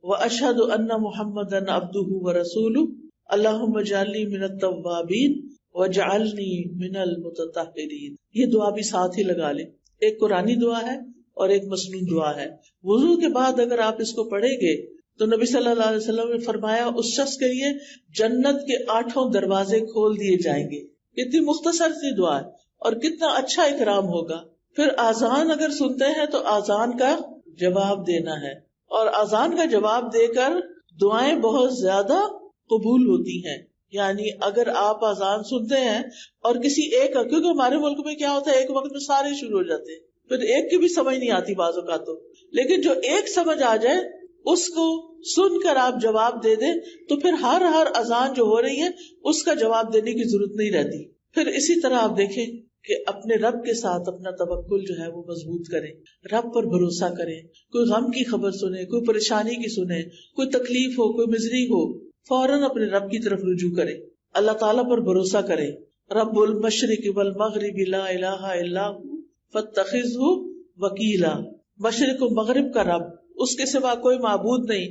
واشہد ان محمدا عبدہ ورسولہ اللہم اجعلنی من التوابین واجعلنی من المتطہرین. یہ دعا بھی ساتھ ہی لگا لیں. ایک قرآنی دعا ہے اور ایک مسنون دعا ہے. وضو کے بعد اگر آپ اس کو پڑھیں گے تو نبی صلی اللہ علیہ وسلم نے فرمایا اس شخص کے لیے جنت کے 8 دروازے کھول دیے جائیں گے. کتنی مختصر سی دعا ہے اور کتنا اچھا اکرام ہوگا. پھر آذان اگر سنتے ہیں تو آذان کا جواب دینا ہے، اور آذان کا جواب دے کر دعائیں بہت زیادہ قبول ہوتی ہیں. یعنی اگر آپ آذان سنتے ہیں اور کسی ایک، کیونکہ ہمارے ملک میں کیا ہوتا ہے ایک وقت میں سارے شروع ہو جاتے ہیں، پھر ایک کی بھی سمجھ نہیں آتی بعض اوقات تو، لیکن جو ایک سمجھ آ جائے اس کو سن کر آپ جواب دے دیں تو پھر ہر اذان جو ہو رہی ہے اس کا جواب دینے کی ضرورت نہیں رہتی. پھر اسی طرح آپ دیکھیں کہ اپنے رب کے ساتھ اپنا توکل جو ہے وہ مضبوط کریں، رب پر بھروسہ کریں. کوئی غم کی خبر سنیں، کوئی پریشانی کی سنیں، کوئی تکلیف ہو، کوئی مزری ہو، فوراً اپنے رب کی طرف رجوع کریں. اللہ تعالیٰ پر بھروسہ کرے. رب المشرق والمغرب لا الہ الا ہو فاتخذہ وکیلا. مشرق و مغرب کا رب، اس کے سوا کوئی معبود نہیں،